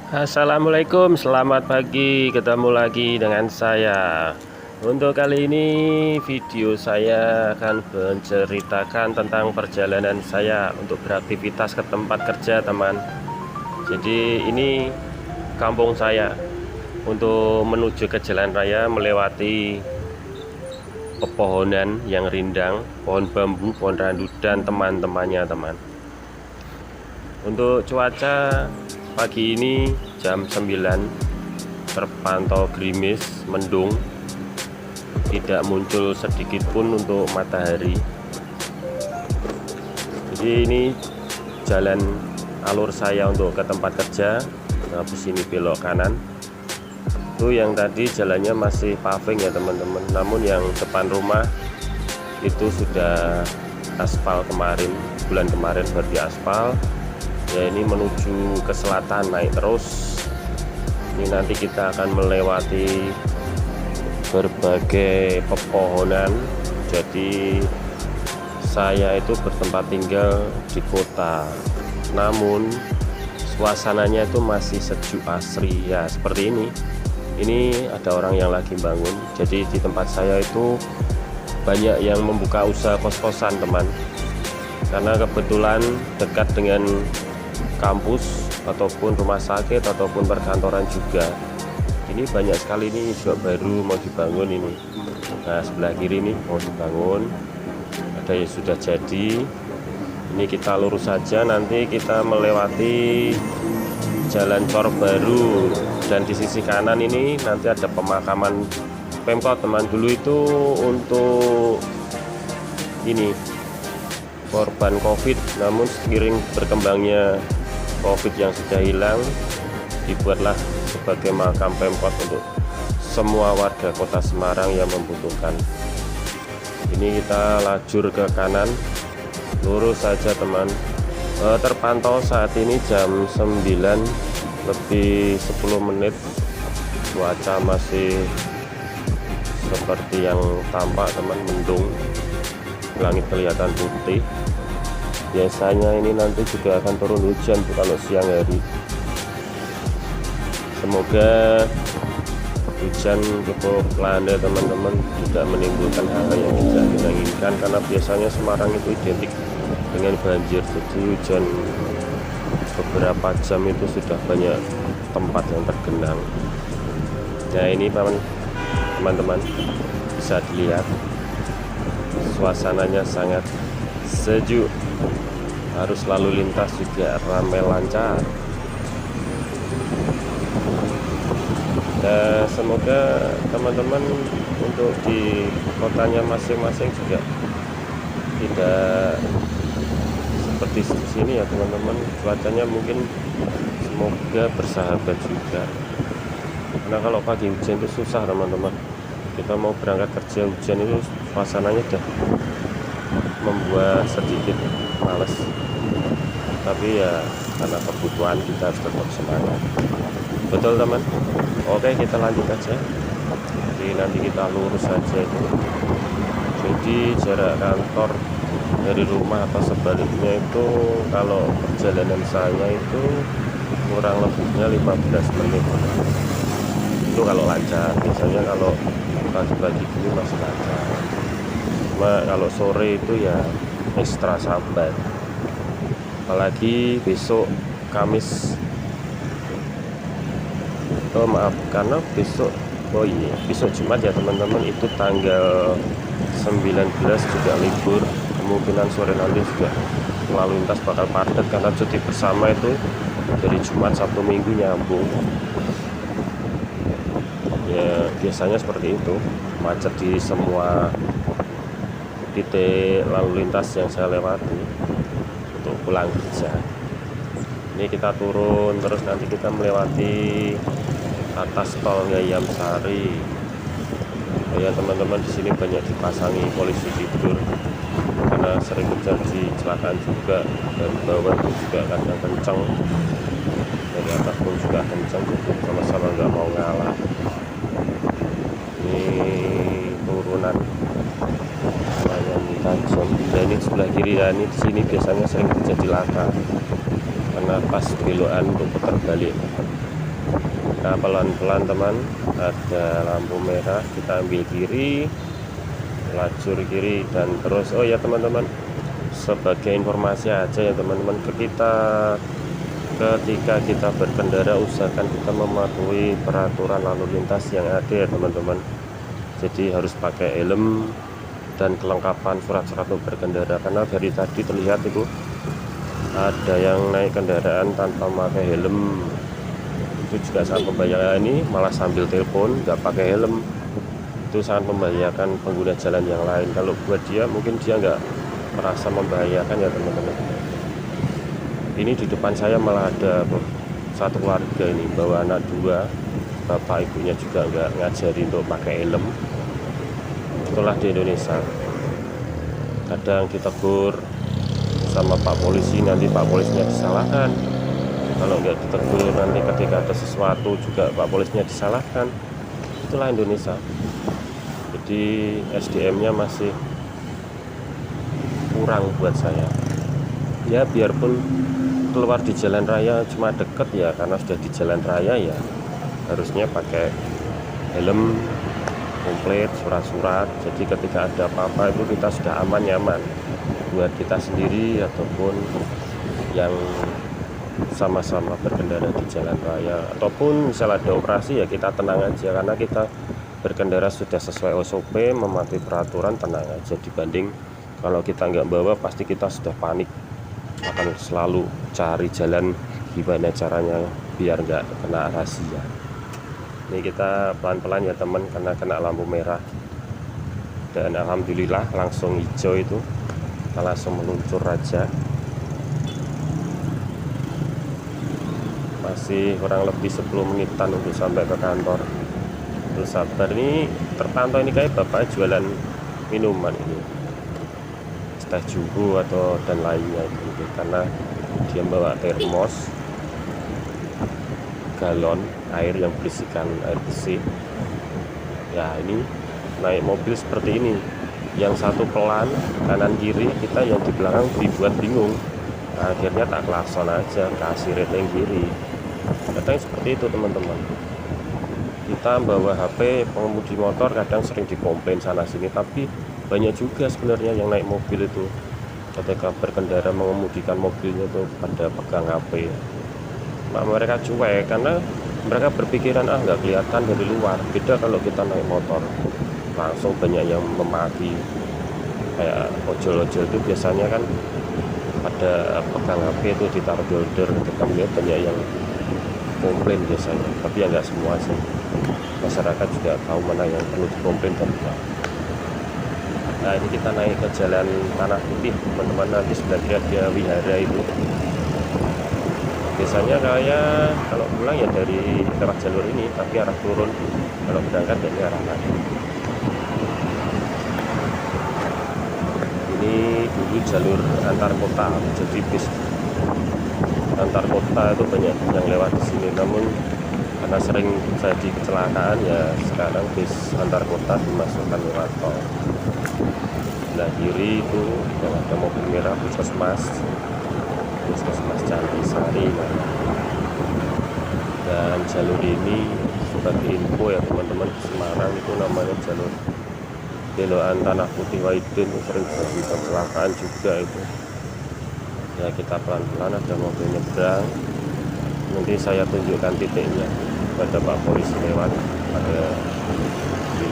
Assalamualaikum, selamat pagi. Ketemu lagi dengan saya. Untuk kali ini video saya akan menceritakan tentang perjalanan saya untuk beraktivitas ke tempat kerja, teman. Jadi ini kampung saya. Untuk menuju ke jalan raya melewati pepohonan yang rindang, pohon bambu, pohon randu dan teman-temannya, teman. Untuk cuaca pagi ini jam 9 terpantau gerimis, mendung, tidak muncul sedikit pun untuk matahari. Jadi ini jalan alur saya untuk ke tempat kerja. Habis ini belok kanan. Itu yang tadi jalannya masih paving ya teman-teman. Namun yang depan rumah itu sudah aspal kemarin, bulan kemarin berarti aspal. Ya ini menuju ke selatan, naik terus. Ini nanti kita akan melewati berbagai pepohonan. Jadi saya itu bertempat tinggal di kota, namun suasananya itu masih sejuk asri ya seperti ini. Ini ada orang yang lagi bangun. Jadi di tempat saya itu banyak yang membuka usaha kos-kosan, teman, karena kebetulan dekat dengan kampus ataupun rumah sakit ataupun perkantoran juga. Ini banyak sekali, ini juga baru mau dibangun ini. Nah sebelah kiri ini mau dibangun, ada yang sudah jadi. Ini kita lurus saja, nanti kita melewati jalan Cor Baru, dan di sisi kanan ini nanti ada pemakaman Pemkot, teman. Dulu itu untuk ini korban COVID, namun seiring berkembangnya COVID yang sudah hilang, dibuatlah sebagai makam Pemkot untuk semua warga kota Semarang yang membutuhkan. Ini kita lajur ke kanan, lurus saja, teman. Terpantau saat ini jam 9 lebih 10 menit. Cuaca masih seperti yang tampak, teman, mendung, langit kelihatan putih. Biasanya ini nanti juga akan turun hujan kalau siang hari. Semoga hujan cukup landai, teman-teman, tidak menimbulkan hal yang tidak kita inginkan, karena biasanya Semarang itu identik dengan banjir. Jadi hujan beberapa jam itu sudah banyak tempat yang tergenang. Nah ini teman-teman bisa dilihat suasananya sangat sejuk. Harus lalu lintas juga ramai lancar. Dan semoga teman-teman untuk di kotanya masing-masing juga tidak seperti di sini ya teman-teman. Cuacanya mungkin semoga bersahabat juga, karena kalau pagi hujan itu susah, teman-teman. Kita mau berangkat kerja hujan itu suasananya udah membuat sedikit males, tapi ya karena kebutuhan kita harus tetap semangat. Betul, teman. Oke, kita lanjut aja. Jadi nanti kita lurus saja itu. Jadi jarak kantor dari rumah atau sebaliknya itu kalau perjalanan saya itu kurang lebihnya 15 menit. Itu kalau lancar. Biasanya kalau pagi-pagi ini masih lancar. Cuma kalau sore itu ya ekstra sabar. Apalagi besok Kamis. Karena besok besok Jumat ya teman-teman, itu tanggal 19 juga libur. Kemungkinan sore nanti juga lalu lintas bakal padat karena cuti bersama itu dari Jumat, Sabtu, Minggu nyambung. Ya biasanya seperti itu, macet di semua titik lalu lintas yang saya lewati untuk pulang kerja. Ini kita turun terus, nanti kita melewati atas tol Ngayam Sari. Ya teman-teman, di sini banyak dipasangi polisi tidur karena sering terjadi kecelakaan juga. Dari bawah itu juga kadang kenceng, dari atas pun juga kenceng, sama-sama nggak mau ngalah. Ini turunan lumayan tajam. Dan ini sebelah kiri ya, ini di sini biasanya sering terjadi laka karena pas belokan untuk putar balik. Nah, pelan-pelan teman, ada lampu merah, kita ambil kiri, lajur kiri, dan terus. Oh ya teman-teman, sebagai informasi aja ya teman-teman, ketika kita berkendara usahakan kita mematuhi peraturan lalu lintas yang ada ya teman-teman. Jadi harus pakai helm dan kelengkapan surat-surat untuk berkendara, karena dari tadi terlihat itu ada yang naik kendaraan tanpa pakai helm. Itu juga sangat membahayakan. Ini malah sambil telepon nggak pakai helm, itu sangat membahayakan pengguna jalan yang lain. Kalau buat dia mungkin dia nggak merasa membahayakan ya teman-teman. Ini di depan saya malah ada satu keluarga ini bawa anak dua, bapak ibunya juga nggak ngajari untuk pakai helm. Itulah di Indonesia, kadang ditegur sama Pak Polisi, nanti Pak Polisinya disalahkan. Kalau nggak ditegur, nanti ketika ada sesuatu juga Pak Polisinya disalahkan. Itulah Indonesia. Jadi SDM-nya masih kurang buat saya. Ya biarpun keluar di jalan raya cuma deket ya, karena sudah di jalan raya ya harusnya pakai helm komplit, surat-surat. Jadi ketika ada apa-apa itu kita sudah aman nyaman buat kita sendiri ataupun yang sama-sama berkendara di jalan raya. Ataupun misal ada operasi ya kita tenang aja, karena kita berkendara sudah sesuai SOP, mematuhi peraturan, tenang aja. Dibanding kalau kita nggak bawa, pasti kita sudah panik, akan selalu cari jalan gimana caranya biar nggak kena razia. Ini kita pelan-pelan ya teman, karena kena lampu merah, dan alhamdulillah langsung hijau itu, kita langsung meluncur aja. Masih kurang lebih 10 menitan untuk sampai ke kantor. Terus sabar. Ini terpantau ini kayak bapak jualan minuman ini, teh juhu atau dan lainnya gitu, karena dia bawa termos galon air yang berisikan air bersih. Ya ini naik mobil seperti ini, yang satu pelan kanan kiri, kita yang di belakang dibuat bingung. Nah, akhirnya tak klakson aja, kasih rating kiri. Kadang seperti itu teman-teman. Kita bawa HP, pengemudi motor kadang sering dikomplain sana sini, tapi banyak juga sebenarnya yang naik mobil itu ketika berkendara mengemudikan mobilnya itu pada pegang HP. Nah, mereka cuek karena mereka berpikiran nggak kelihatan dari luar. Beda kalau kita naik motor, langsung banyak yang memaki. Kayak ojol-ojol itu biasanya kan pada pegang HP itu ditaruh di holder, ketika melihat banyak yang komplain biasanya, tapi ya nggak semua sih. Masyarakat juga tahu mana yang perlu dikomplain dan enggak. Nah, ini kita naik ke jalan Tanah Putih teman-teman. Nanti sebelah kiri ada wihara itu. Biasanya kayak kalau pulang ya dari lewat jalur ini, tapi arah turun. Kalau berangkat dari arah lain. Ini dulu jalur antar kota, jadi bis antar kota itu banyak yang lewat di sini. Namun karena sering terjadi kecelakaan ya sekarang bis antar kota dimasukkan lewat tol. Sebelah kiri itu yang ada mobil merah puskesmas Cantisari. Dan jalur ini sebagai info ya teman-teman, di Semarang itu namanya jalur belokan Tanah Putih Waidin, sering terjadi kecelakaan juga itu. Ya kita pelan-pelan, ada mobil nyebrang, nanti saya tunjukkan titiknya pada Pak Polisi lewat ada ini.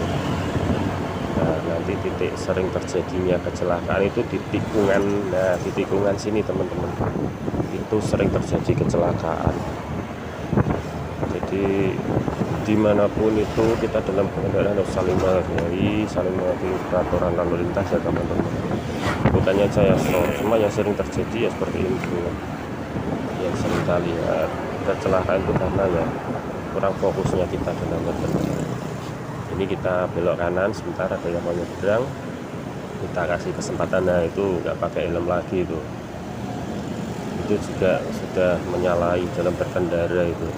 Nah, nanti titik sering terjadinya kecelakaan itu di tikungan. Nah, di tikungan sini teman-teman, itu sering terjadi kecelakaan. Jadi dimanapun itu kita dalam pengendara harus saling menghargai, saling mengikuti peraturan lalu lintas ya teman-teman. Bukannya saya cuma yang sering terjadi ya seperti ini juga. Yang sering kita lihat kecelakaan itu karena ya kurang fokusnya kita dalam berkendara. Ini kita belok kanan, sebentar ada yang mau nyebrang, kita kasih kesempatan. Nah itu nggak pakai helm lagi itu juga sudah menyalahi dalam berkendara itu.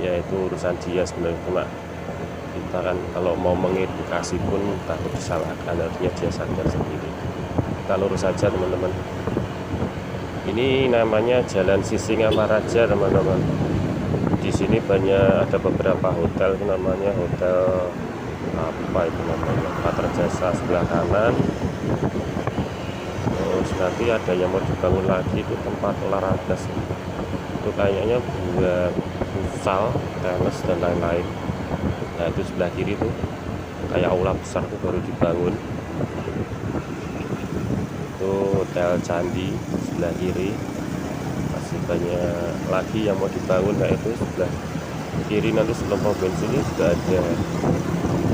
Ya itu urusan dia sebenarnya, cuma kita kan kalau mau mengedukasi pun takut disalahkan, artinya dia sadar sendiri. Kita lurus saja teman-teman. Ini namanya Jalan Sisingamaraja, teman-teman. Di sini ada beberapa hotel, itu namanya hotel apa itu namanya, Patra Jasa sebelah kanan. Terus nanti ada yang mau dibangun lagi, itu tempat olahraga sih. Itu kayaknya buat futsal, tenis dan lain-lain. Nah itu sebelah kiri tuh kayak aula besar tuh baru dibangun. Itu hotel Candi sebelah kiri, masih banyak lagi yang mau dibangun. Nah itu sebelah kiri nanti sebelum pom bensin ini juga ada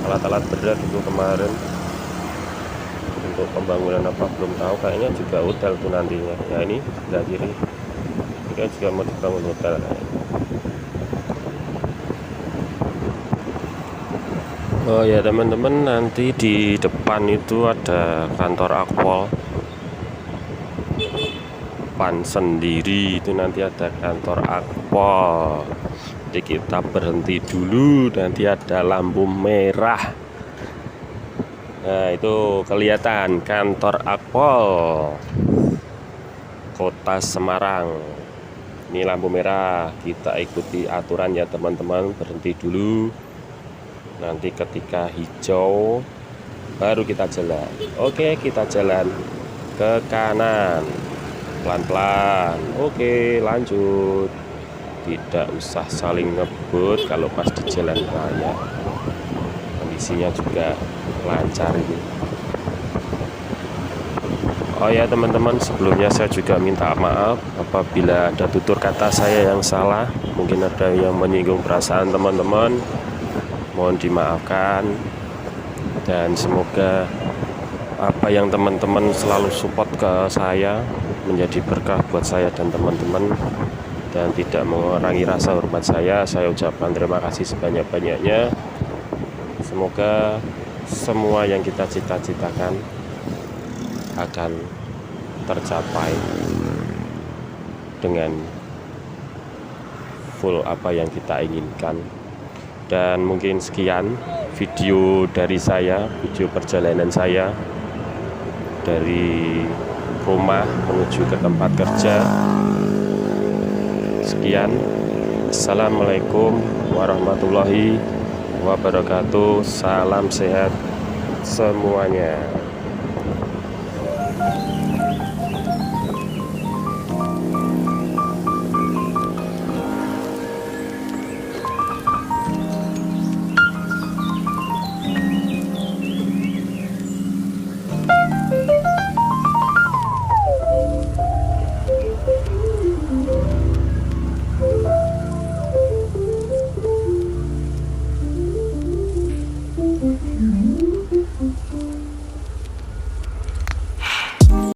alat-alat berat itu kemarin untuk pembangunan apa belum tahu, kayaknya juga hotel tuh nantinya. Ya ini sebelah kiri ini kan juga mau dibangun hotel kayaknya. Oh ya teman-teman, nanti di depan itu ada kantor Akpol Pan sendiri, itu nanti ada kantor Akpol. Jadi kita berhenti dulu, nanti ada lampu merah. Nah itu kelihatan kantor Akpol Kota Semarang. Ini lampu merah, kita ikuti aturan ya teman-teman, berhenti dulu. Nanti ketika hijau baru kita jalan. Oke, kita jalan ke kanan pelan-pelan. Oke, lanjut. Tidak usah saling ngebut kalau pas di jalan raya. Kondisinya juga lancar ini. Oh ya teman-teman, sebelumnya saya juga minta maaf apabila ada tutur kata saya yang salah. Mungkin ada yang menyinggung perasaan teman-teman, mohon dimaafkan. Dan semoga apa yang teman-teman selalu support ke saya menjadi berkah buat saya dan teman-teman, dan tidak mengurangi rasa hormat saya. Saya ucapkan terima kasih sebanyak-banyaknya. Semoga semua yang kita cita-citakan akan tercapai dengan full apa yang kita inginkan. Dan mungkin sekian video dari saya, video perjalanan saya dari rumah menuju ke tempat kerja. Sekian, assalamualaikum warahmatullahi wabarakatuh. Salam sehat semuanya.